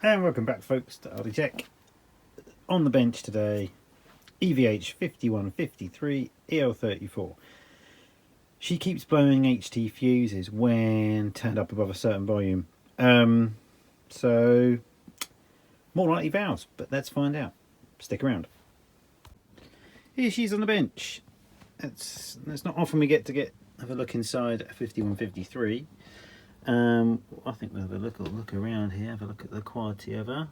And welcome back, folks, to Aldi Tech. On the bench today, EVH 5153 EL34. She keeps blowing HT fuses when turned up above a certain volume. So more likely valves, but let's find out. Stick around. Here she is on the bench. It's not often we get to have a look inside a 5153. I think we'll have a look around here, have a look at the quality of her.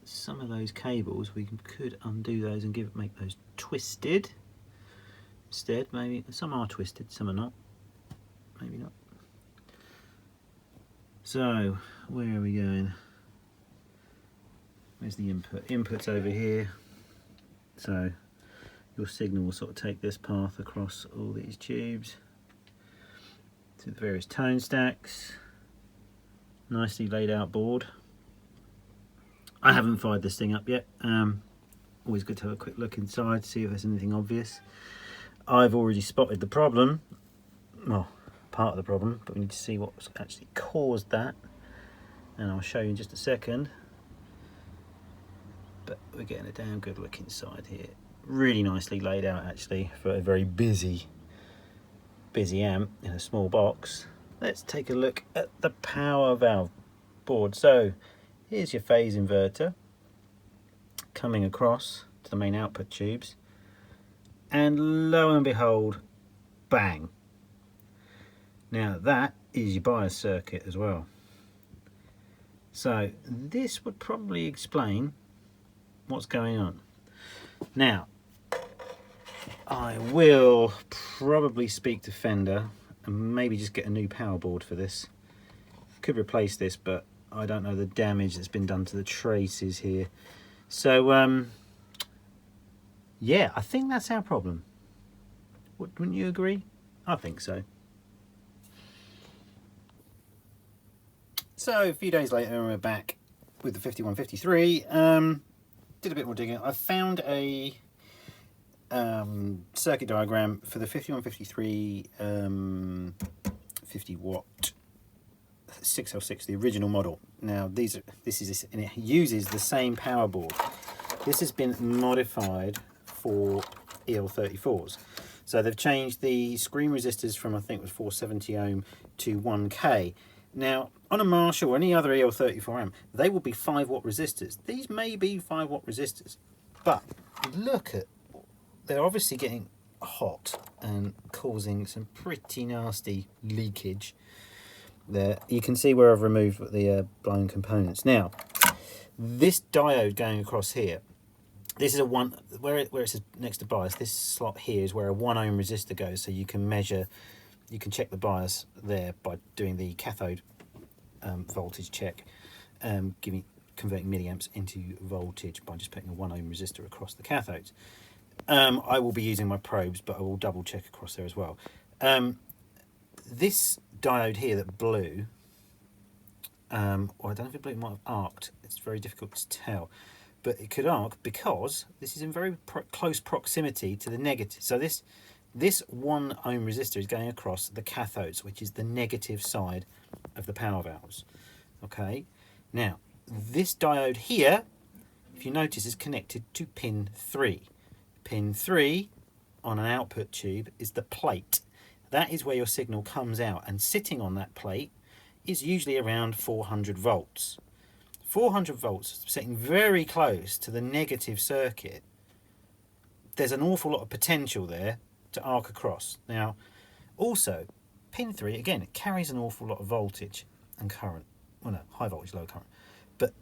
Some of those cables we could undo those and make those twisted instead. Maybe some are twisted, some are not. Maybe not. So where are we going? Where's the input? Input's over here. So your signal will sort of take this path across all these tubes to the various tone stacks. Nicely laid out board. I haven't fired this thing up yet. Always good to have a quick look inside to see if there's anything obvious. I've already spotted the problem. Well, part of the problem, but we need to see what's actually caused that. And I'll show you in just a second. But we're getting a damn good look inside here. Really nicely laid out actually for a very busy amp in a small box. Let's take a look at the power valve board. So here's your phase inverter coming across to the main output tubes, and lo and behold, bang. Now that is your bias circuit as well. So this would probably explain what's going on. Now I will probably speak to Fender and maybe just get a new power board for this. Could replace this, but I don't know the damage that's been done to the traces here. So yeah, I think that's our problem. Wouldn't you agree? I think so. So a few days later we're back with the 5153. Did a bit more digging. I found a circuit diagram for the 5153 50 watt 6L6, the original model. Now and it uses the same power board. This has been modified for EL34s. So they've changed the screen resistors from, I think it was 470 ohm to 1K. Now on a Marshall or any other EL34 amp, they will be 5 watt resistors. These may be 5 watt resistors, but look at, they're obviously getting hot and causing some pretty nasty leakage there. You can see where I've removed the blown components. Now this diode going across here, this is a one where it says next to bias, this slot here is where a 1 ohm resistor goes, so you can measure, you can check the bias there by doing the cathode voltage check, converting milliamps into voltage by just putting a 1 ohm resistor across the cathodes. I will be using my probes, but I will double check across there as well. This diode here that blew, or I don't know if it blew, it might have arced. It's very difficult to tell, but it could arc because this is in very close proximity to the negative. So this 1 ohm resistor is going across the cathodes, which is the negative side of the power valves. Okay, now this diode here, if you notice, is connected to pin 3. Pin 3 on an output tube is the plate. That is where your signal comes out, and sitting on that plate is usually around 400 volts. 400 volts sitting very close to the negative circuit. There's an awful lot of potential there to arc across. Now also pin 3, again, it carries an awful lot of voltage and current. Well, no, high voltage, low current, but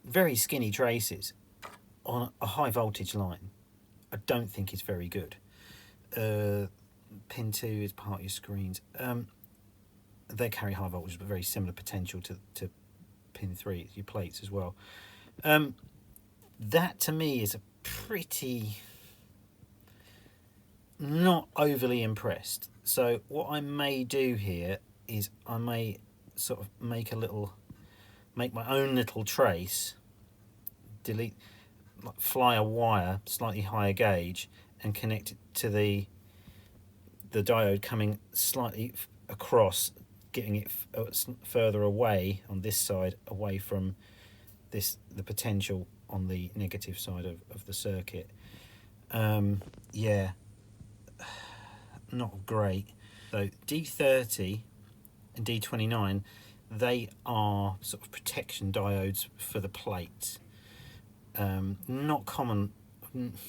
very skinny traces on a high voltage line. I don't think it's very good. Pin 2 is part of your screens. They carry high voltage but very similar potential to pin 3, your plates as well. That to me is a pretty, not overly impressed. So what I may do here is I may sort of make my own little trace, fly a wire slightly higher gauge and connect it to the diode coming slightly across, getting it further away on this side, away from the potential on the negative side of the circuit. Yeah, not great. So D30 and D29, they are sort of protection diodes for the plates. Not common,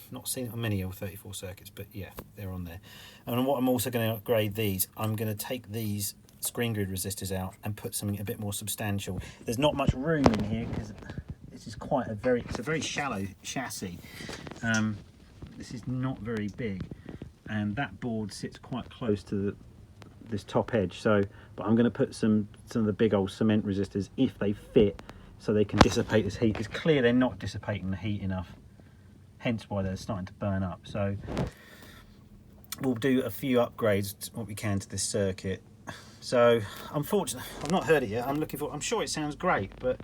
not seen it on many EL34 circuits, but yeah, they're on there. And what I'm also going to upgrade these, I'm going to take these screen grid resistors out and put something a bit more substantial. There's not much room in here because this is it's a very shallow chassis. This is not very big, and that board sits quite close to this top edge. So, but I'm going to put some of the big old cement resistors, if they fit, so they can dissipate this heat. It's clear they're not dissipating the heat enough, hence why they're starting to burn up. So we'll do a few upgrades, what we can, to this circuit. So unfortunately, I've not heard it yet. I'm sure it sounds great, but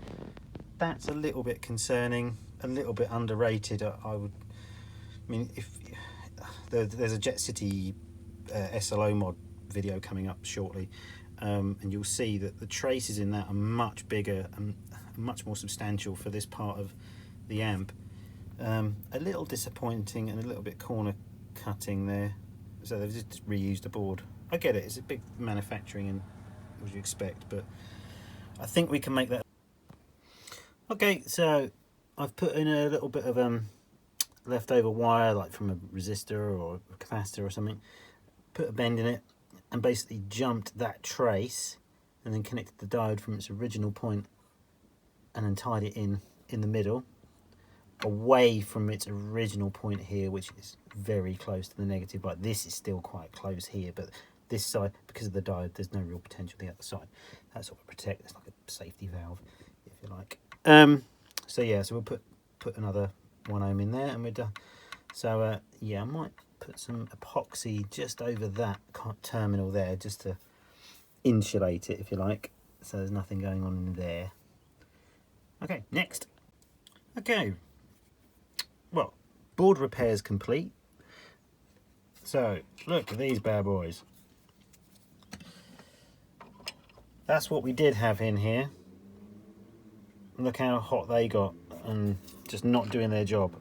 that's a little bit concerning, a little bit underrated. I mean, if there's a Jet City SLO mod video coming up shortly, and you'll see that the traces in that are much bigger and much more substantial for this part of the amp. A little disappointing and a little bit corner cutting there. So they've just reused a board. I get it, it's a big manufacturing and what you expect, but I think we can make that. Okay, so I've put in a little bit of leftover wire, like from a resistor or a capacitor or something, put a bend in it and basically jumped that trace and then connected the diode from its original point and then tied it in the middle, away from its original point here, which is very close to the negative. But this is still quite close here, but this side, because of the diode, there's no real potential the other side. That's sort of protect, it's like a safety valve, if you like. So yeah, so we'll put another 1 ohm in there and we're done. So yeah, I might put some epoxy just over that terminal there, just to insulate it, if you like, so there's nothing going on in there. Okay, next. Okay, well, board repairs complete. So look at these bad boys. That's what we did have in here. Look how hot they got and just not doing their job.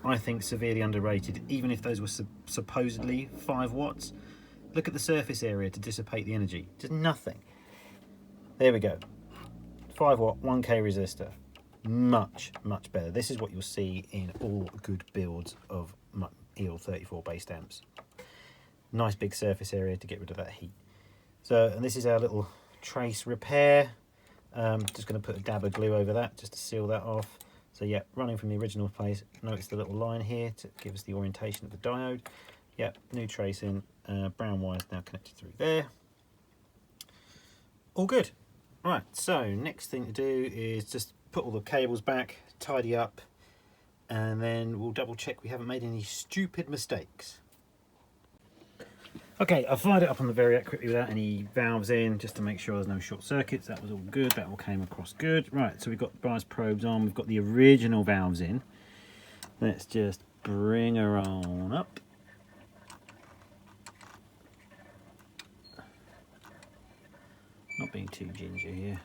I think severely underrated, even if those were supposedly 5 watts. Look at the surface area to dissipate the energy, just nothing. There we go, 5 watt 1k resistor, much better. This is what you'll see in all good builds of EL34 based amps. Nice big surface area to get rid of that heat. So, and this is our little trace repair. Just going to put a dab of glue over that just to seal that off. So yeah, running from the original place. Notice the little line here to give us the orientation of the diode. Yeah, new trace in. Brown wires now connected through there. All good. Right, so next thing to do is just put all the cables back, tidy up, and then we'll double check we haven't made any stupid mistakes. Okay, I fired it up on the Variac quickly without any valves in, just to make sure there's no short circuits. That was all good, that all came across good. Right, so we've got bias probes on, we've got the original valves in. Let's just bring her on up. Not being too ginger here.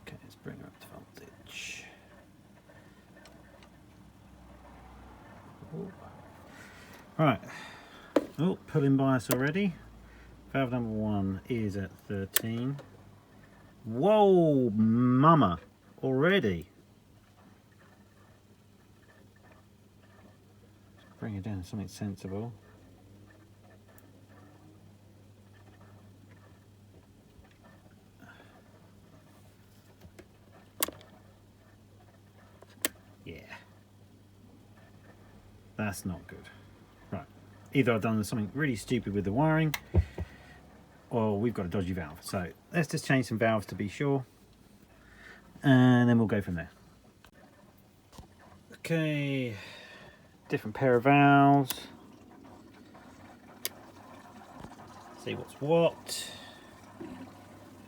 Okay, let's bring her up to voltage. Ooh. Right, oh, pulling bias already. Valve number 1 is at 13. Whoa, mama, already. Let's bring it down to something sensible. Yeah. That's not good. Right, either I've done something really stupid with the wiring, or we've got a dodgy valve. So let's just change some valves to be sure, and then we'll go from there. Okay, different pair of valves. See what's what.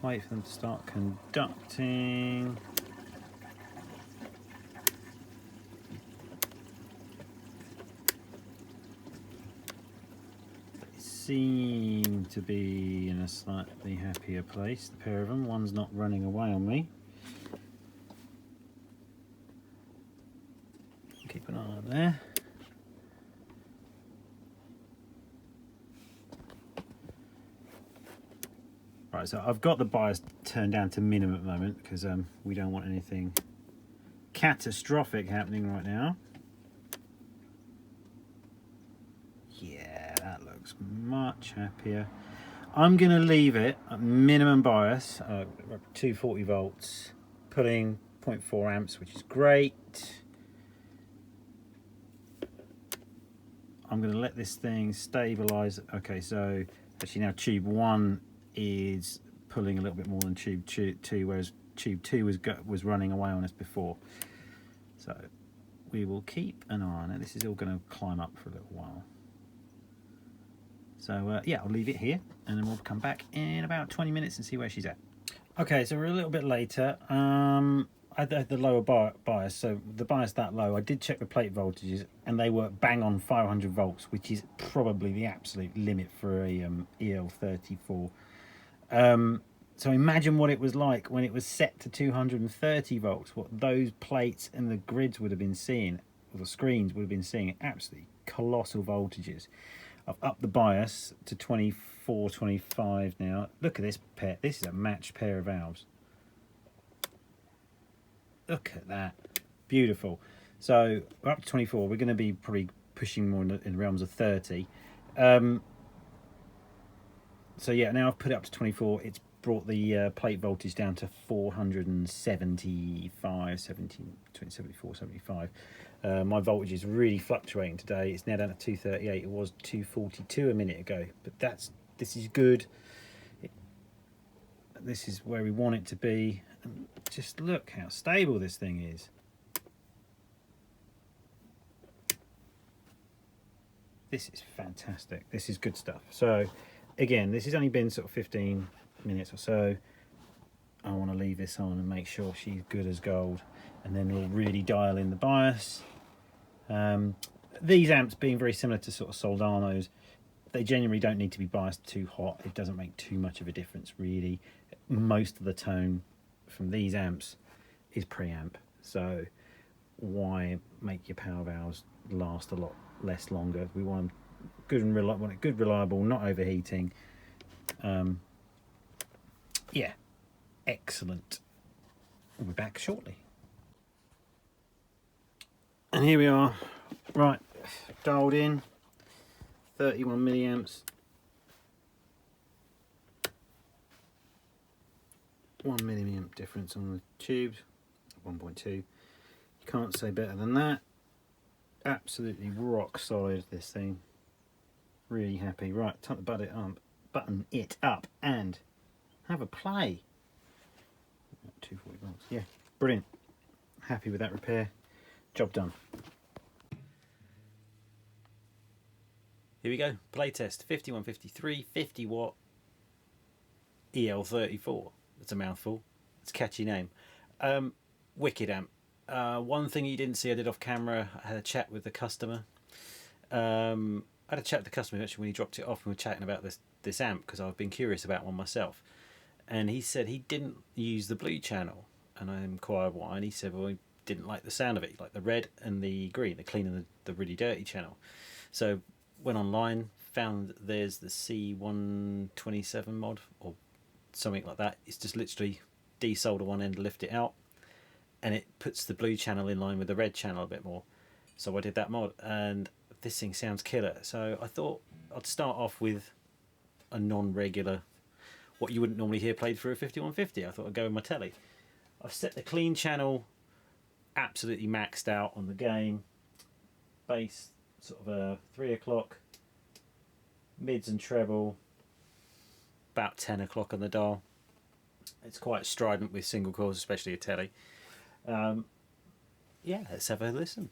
Wait for them to start conducting. seem to be in a slightly happier place, the pair of them. One's not running away on me. Keep an eye on there. Right, so I've got the bias turned down to minimum at the moment because we don't want anything catastrophic happening right now. Yeah, that looks much happier. I'm going to leave it at minimum bias, 240 volts, pulling 0.4 amps, which is great. I'm going to let this thing stabilize. Okay, so actually now tube 1 is pulling a little bit more than tube 2, whereas tube 2 was running away on us before. So we will keep an eye on it. This is all going to climb up for a little while. So yeah, I'll leave it here and then we'll come back in about 20 minutes and see where she's at. Okay, so we're a little bit later. I had the lower bias, so the bias that low, I did check the plate voltages and they were bang on 500 volts, which is probably the absolute limit for a EL34. So imagine what it was like when it was set to 230 volts, what those plates and the grids would have been seeing, or the screens would have been seeing, absolutely colossal voltages. I've upped the bias to 24, 25 now. Look at this pair. This is a matched pair of valves. Look at that. Beautiful. So we're up to 24. We're going to be probably pushing more in the realms of 30. So yeah, now I've put it up to 24. It's brought the plate voltage down to 475, 17, between 74, 75. My voltage is really fluctuating today. It's now down to 238. It was 242 a minute ago, but this is good. This is where we want it to be. And just look how stable this thing is. This is fantastic. This is good stuff. So again, this has only been sort of 15 minutes or so. I want to leave this on and make sure she's good as gold, and then we'll really dial in the bias. These amps being very similar to sort of Soldanos, they genuinely don't need to be biased too hot. It doesn't make too much of a difference really. Most of the tone from these amps is preamp, so why make your power valves last a lot longer? We want them good and reliable, not overheating. Yeah, excellent. We'll be back shortly. And here we are, right, dialed in, 31 milliamps, 1 milliamp difference on the tubes, 1.2. You can't say better than that. Absolutely rock solid, this thing. Really happy. Right, time to button it up and have a play. 240 volts. Yeah, brilliant. Happy with that repair. Job done. Here we go. Playtest 5153 50 watt EL34. It's a mouthful. It's a catchy name. Wicked amp. One thing you didn't see I did off camera, I had a chat with the customer. I had a chat with the customer actually when he dropped it off, and we were chatting about this amp because I've been curious about one myself. And he said he didn't use the blue channel, and I inquired why, and he said, well, he didn't like the sound of it, like the red and the green, the clean and the really dirty channel. So went online, found there's the C127 mod or something like that. It's just literally desolder one end, lift it out, and it puts the blue channel in line with the red channel a bit more. So I did that mod, and this thing sounds killer. So I thought I'd start off with a non-regular, what you wouldn't normally hear played through a 5150. I thought I'd go with my telly. I've set the clean channel absolutely maxed out on the gain. Bass sort of 3 o'clock. Mids and treble about 10 o'clock on the dial. It's quite strident with single coils, especially a telly. Yeah, let's have a listen.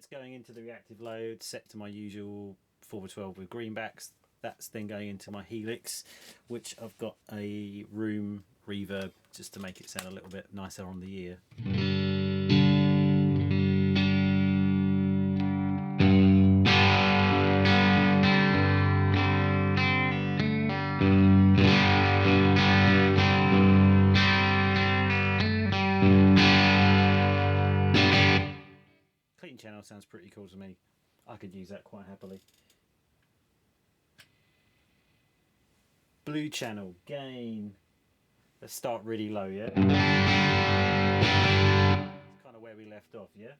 Going into the reactive load, set to my usual 4x12 with greenbacks. That's then going into my helix, which I've got a room reverb just to make it sound a little bit nicer on the ear. Channel sounds pretty cool to me. I could use that quite happily. Blue channel gain. Let's start really low, yeah? It's kind of where we left off, yeah?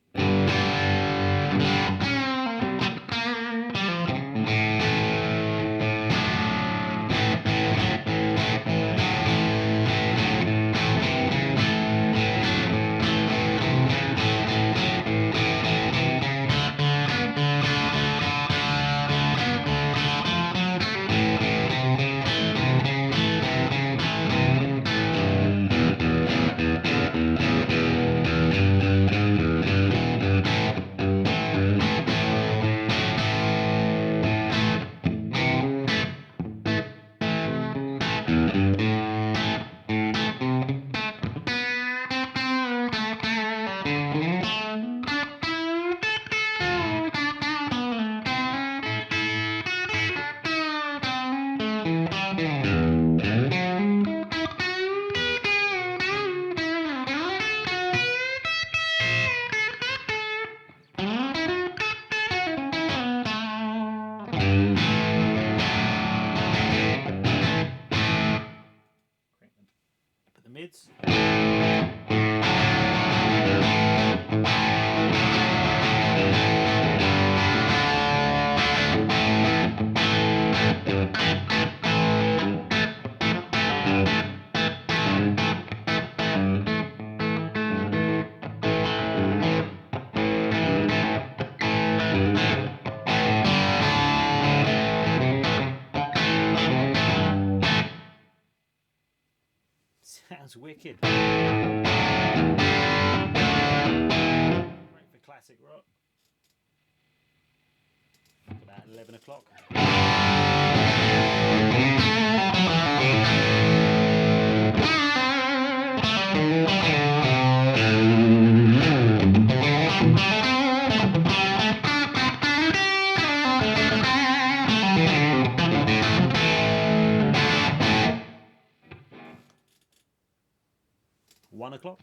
Mids. 'Sounds wicked. Great for classic rock. About 11 o'clock. 1 o'clock.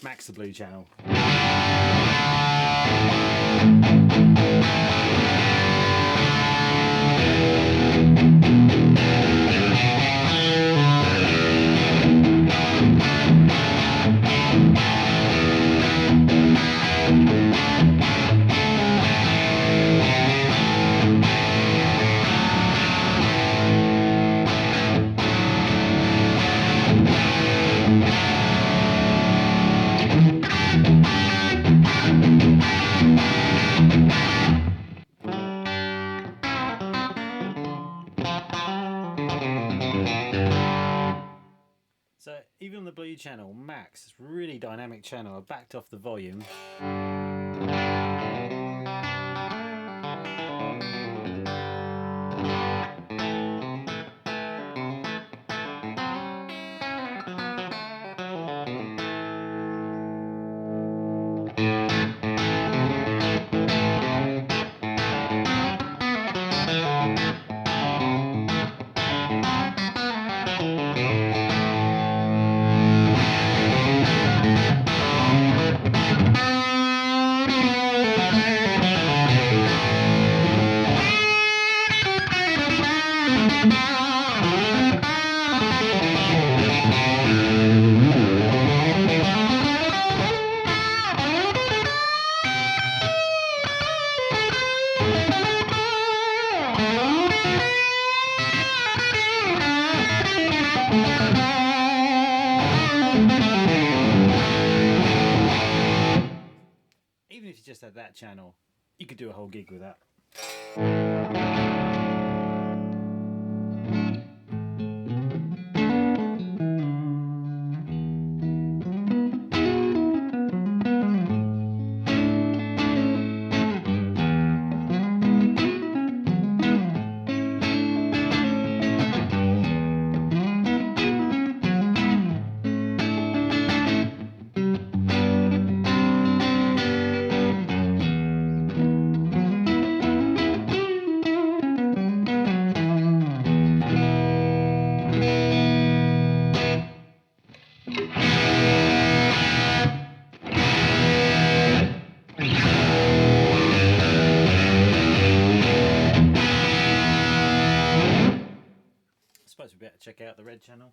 Max the blue channel. So even on the blue channel, max, it's a really dynamic channel. I backed off the volume. Even if you just had that channel, you could do a whole gig with that. I suppose we better check out the red channel.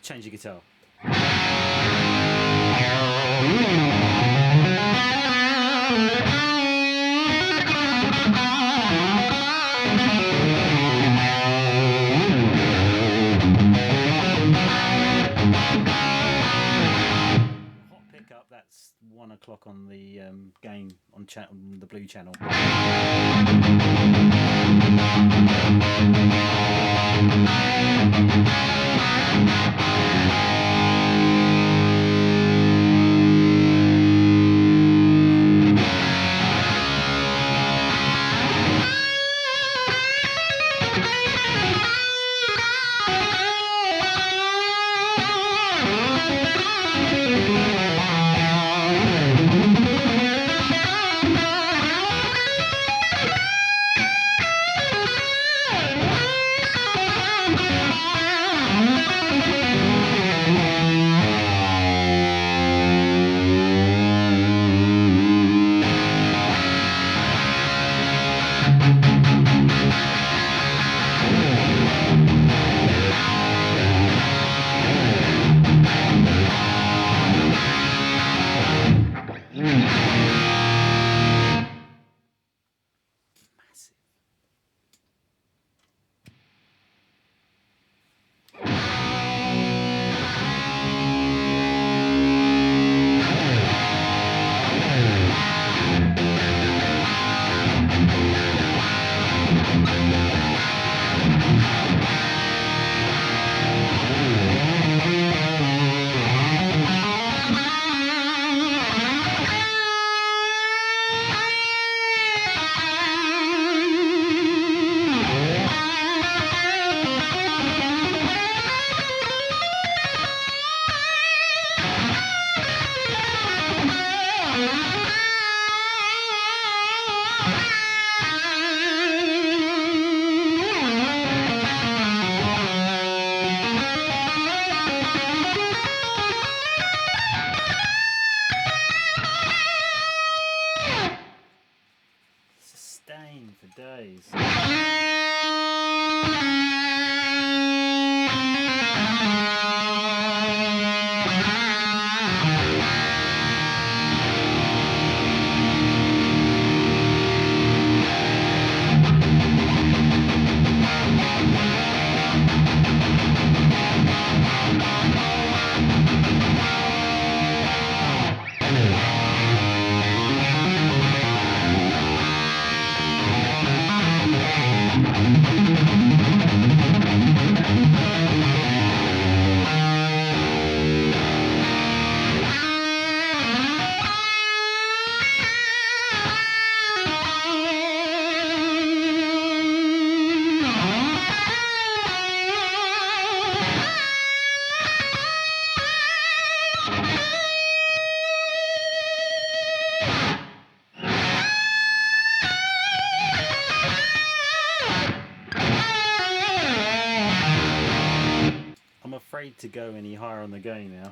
Change your guitar. 1 o'clock on the game on the blue channel. Sustain for days. I'm afraid to go any higher on the gain now.